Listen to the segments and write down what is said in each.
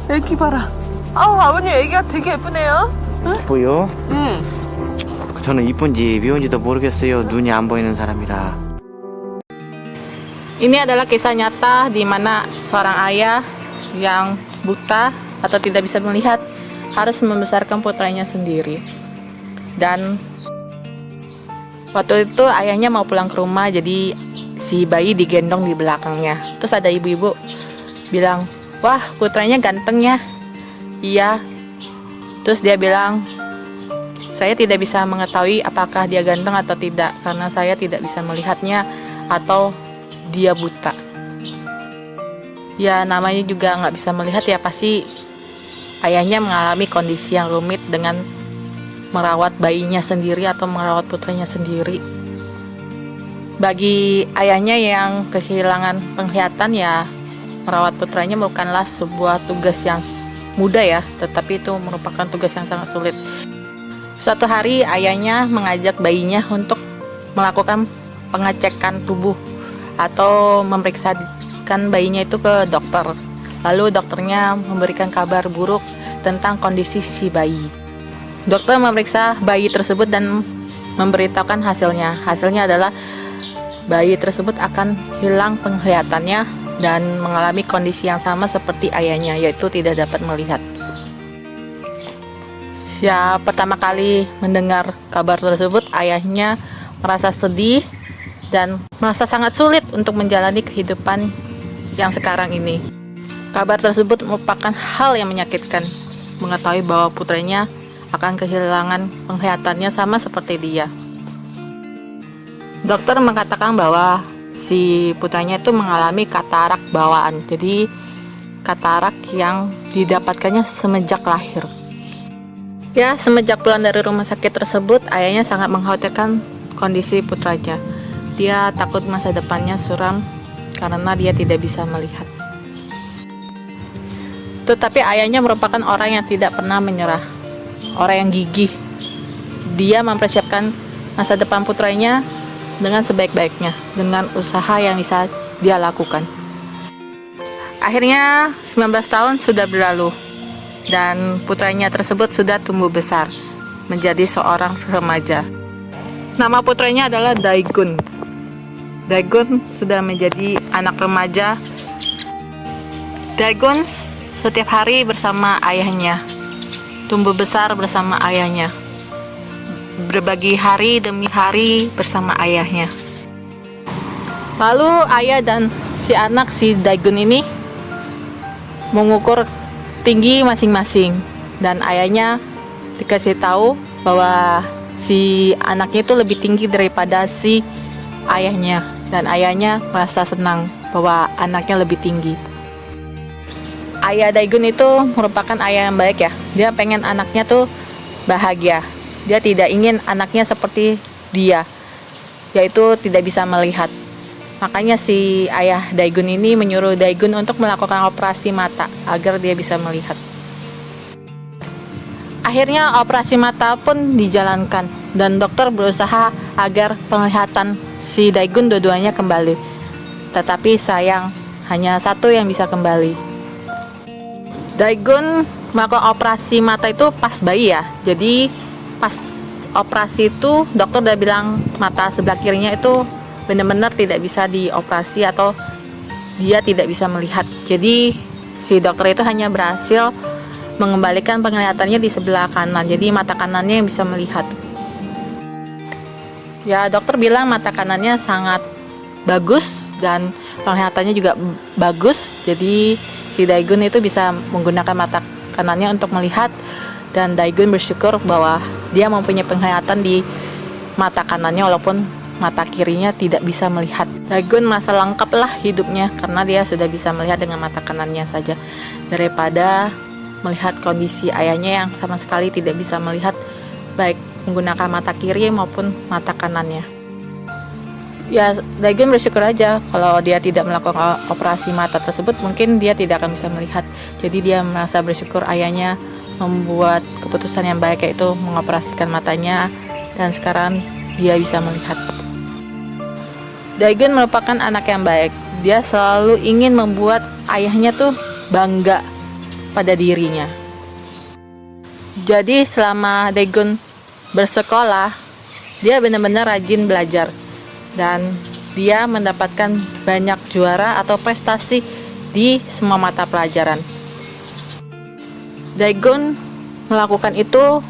애기 봐라. 아우, 아버님 애기가 되게 예쁘네요. 응? 이뻐요? 응. 저는 이쁜지 미운지도 모르겠어요. 눈이 안 보이는 사람이라. Ini adalah kisah nyata di mana seorang ayah yang buta atau tidak bisa melihat harus membesarkan putranya sendiri. Dan waktu itu ayahnya mau pulang ke rumah, jadi si bayi digendong di belakangnya. Terus ada ibu-ibu bilang, "Wah, putranya ganteng ya." Iya. Terus dia bilang, "Saya tidak bisa mengetahui apakah dia ganteng atau tidak karena saya tidak bisa melihatnya atau dia buta." Ya namanya juga nggak bisa melihat ya, pasti ayahnya mengalami kondisi yang rumit dengan merawat bayinya sendiri atau merawat putranya sendiri. Bagi ayahnya yang kehilangan penglihatan, ya merawat putranya bukanlah sebuah tugas yang mudah ya, tetapi itu merupakan tugas yang sangat sulit. Suatu hari ayahnya mengajak bayinya untuk melakukan pengecekan tubuh atau memeriksakan bayinya itu ke dokter. Lalu dokternya memberikan kabar buruk tentang kondisi si bayi. Dokter memeriksa bayi tersebut dan memberitahukan hasilnya. Hasilnya adalah bayi tersebut akan hilang penglihatannya dan mengalami kondisi yang sama seperti ayahnya, yaitu tidak dapat melihat. Ya, pertama kali mendengar kabar tersebut, ayahnya merasa sedih dan merasa sangat sulit untuk menjalani kehidupan yang sekarang ini. Kabar tersebut merupakan hal yang menyakitkan, mengetahui bahwa putranya akan kehilangan penglihatannya sama seperti dia. Dokter mengatakan bahwa si putranya itu mengalami katarak bawaan, jadi katarak yang didapatkannya semenjak lahir. Ya, semenjak pulang dari rumah sakit tersebut, ayahnya sangat mengkhawatirkan kondisi putranya. Dia takut masa depannya suram karena dia tidak bisa melihat. Tetapi ayahnya merupakan orang yang tidak pernah menyerah, orang yang gigih. Dia mempersiapkan masa depan putranya dengan sebaik-baiknya, dengan usaha yang bisa dia lakukan. Akhirnya 19 tahun sudah berlalu dan putranya tersebut sudah tumbuh besar menjadi seorang remaja. Nama putranya adalah Daegun. Daegun sudah menjadi anak remaja. Daegun setiap hari bersama ayahnya, tumbuh besar bersama ayahnya, berbagi hari demi hari bersama ayahnya. Lalu ayah dan si Daegun ini mengukur tinggi masing-masing, dan ayahnya dikasih tahu bahwa si anaknya itu lebih tinggi daripada si ayahnya, dan ayahnya merasa senang bahwa anaknya lebih tinggi. Ayah Daegun itu merupakan ayah yang baik ya. Dia pengen anaknya tuh bahagia. Dia tidak ingin anaknya seperti dia, yaitu tidak bisa melihat. Makanya si ayah Daegun ini menyuruh Daegun untuk melakukan operasi mata agar dia bisa melihat. Akhirnya operasi mata pun dijalankan dan dokter berusaha agar penglihatan si Daegun dua-duanya kembali. Tetapi sayang, hanya satu yang bisa kembali. Daegun melakukan operasi mata itu pas bayi ya. Jadi pas operasi itu dokter udah bilang mata sebelah kirinya itu benar-benar tidak bisa dioperasi atau dia tidak bisa melihat. Jadi si dokter itu hanya berhasil mengembalikan penglihatannya di sebelah kanan. Jadi mata kanannya yang bisa melihat. Ya, dokter bilang mata kanannya sangat bagus dan penglihatannya juga bagus. Jadi si Daegun itu bisa menggunakan mata kanannya untuk melihat, dan Daegun bersyukur bahwa dia mempunyai penglihatan di mata kanannya walaupun mata kirinya tidak bisa melihat. Daegun merasa lengkap lah hidupnya karena dia sudah bisa melihat dengan mata kanannya saja, daripada melihat kondisi ayahnya yang sama sekali tidak bisa melihat baik menggunakan mata kiri maupun mata kanannya. Ya, Daegun bersyukur aja kalau dia tidak melakukan operasi mata tersebut, mungkin dia tidak akan bisa melihat. Jadi dia merasa bersyukur ayahnya membuat keputusan yang baik, yaitu mengoperasikan matanya, dan sekarang dia bisa melihat. Daegun merupakan anak yang baik. Dia selalu ingin membuat ayahnya tuh bangga pada dirinya. Jadi selama Daegun bersekolah, dia benar-benar rajin belajar dan dia mendapatkan banyak juara atau prestasi di semua mata pelajaran. Daegun melakukan itu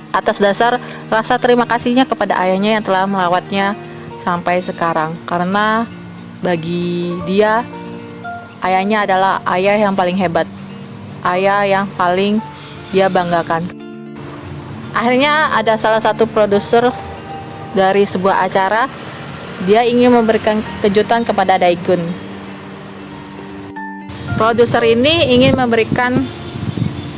atas dasar rasa terima kasihnya kepada ayahnya yang telah merawatnya sampai sekarang. Karena bagi dia, ayahnya adalah ayah yang paling hebat, ayah yang paling dia banggakan. Akhirnya ada salah satu produser dari sebuah acara, dia ingin memberikan kejutan kepada Daegun. Produser ini ingin memberikan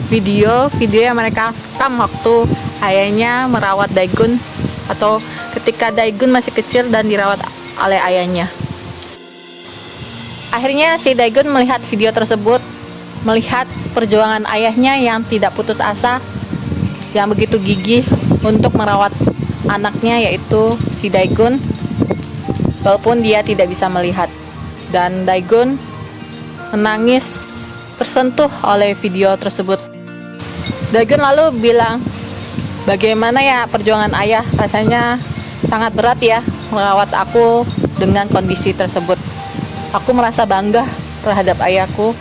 video yang mereka rekam waktu ayahnya merawat Daegun, atau ketika Daegun masih kecil dan dirawat oleh ayahnya. Akhirnya si Daegun melihat video tersebut, melihat perjuangan ayahnya yang tidak putus asa, yang begitu gigih untuk merawat anaknya, yaitu si Daegun, walaupun dia tidak bisa melihat. Dan Daegun menangis tersentuh oleh video tersebut. Daegun lalu bilang, bagaimana ya perjuangan ayah, rasanya sangat berat ya merawat aku dengan kondisi tersebut. Aku merasa bangga terhadap ayahku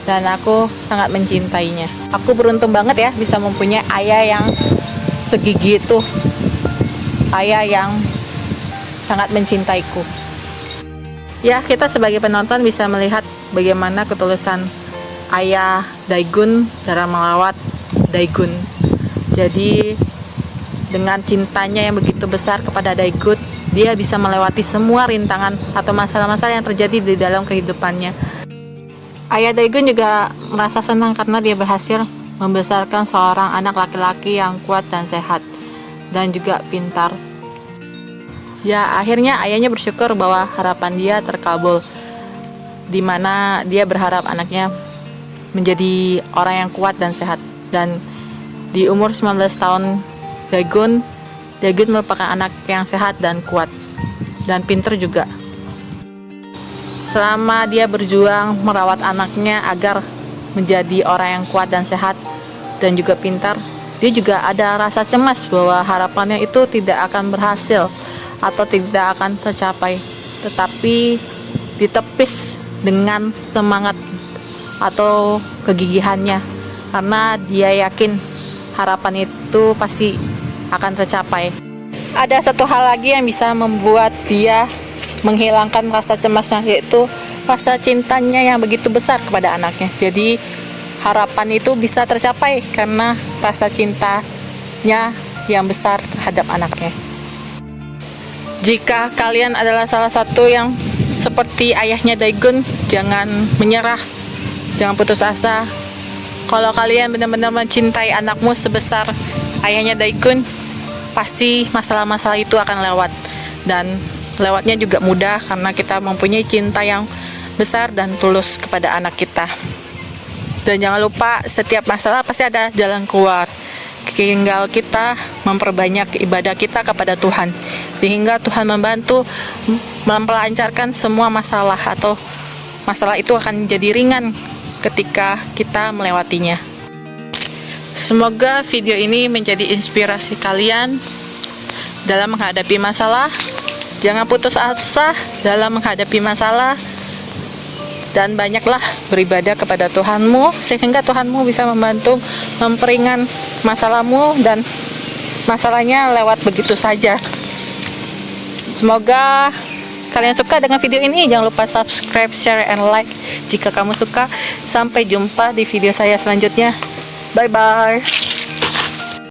dan aku sangat mencintainya. Aku beruntung banget ya bisa mempunyai ayah yang segigi itu, ayah yang sangat mencintaiku. Ya, kita sebagai penonton bisa melihat bagaimana ketulusan ayah Daegun dalam merawat Daegun. Jadi dengan cintanya yang begitu besar kepada Daegun, dia bisa melewati semua rintangan atau masalah-masalah yang terjadi di dalam kehidupannya. Ayah Daegun juga merasa senang karena dia berhasil membesarkan seorang anak laki-laki yang kuat dan sehat dan juga pintar. Ya, akhirnya ayahnya bersyukur bahwa harapan dia terkabul, di mana dia berharap anaknya menjadi orang yang kuat dan sehat. Dan di umur 19 tahun Daegun merupakan anak yang sehat dan kuat dan pintar juga. Selama dia berjuang merawat anaknya agar menjadi orang yang kuat dan sehat dan juga pintar, dia juga ada rasa cemas bahwa harapannya itu tidak akan berhasil atau tidak akan tercapai, tetapi ditepis dengan semangat atau kegigihannya, karena dia yakin harapan itu pasti akan tercapai. Ada satu hal lagi yang bisa membuat dia menghilangkan rasa cemasnya, yaitu rasa cintanya yang begitu besar kepada anaknya. Jadi harapan itu bisa tercapai karena rasa cintanya yang besar terhadap anaknya. Jika kalian adalah salah satu yang seperti ayahnya Daegun, jangan menyerah, jangan putus asa. Kalau kalian benar-benar mencintai anakmu sebesar ayahnya Daegun, pasti masalah-masalah itu akan lewat. Dan lewatnya juga mudah karena kita mempunyai cinta yang besar dan tulus kepada anak kita. Dan jangan lupa, setiap masalah pasti ada jalan keluar. Tinggal kita memperbanyak ibadah kita kepada Tuhan, sehingga Tuhan membantu melancarkan semua masalah, atau masalah itu akan jadi ringan ketika kita melewatinya. Semoga video ini menjadi inspirasi kalian dalam menghadapi masalah. Jangan putus asa dalam menghadapi masalah, dan banyaklah beribadah kepada Tuhanmu, sehingga Tuhanmu bisa membantu memperingan masalahmu dan masalahnya lewat begitu saja. Semoga kalian suka dengan video ini. Jangan lupa subscribe, share, and like jika kamu suka. Sampai jumpa di video saya selanjutnya. Bye bye.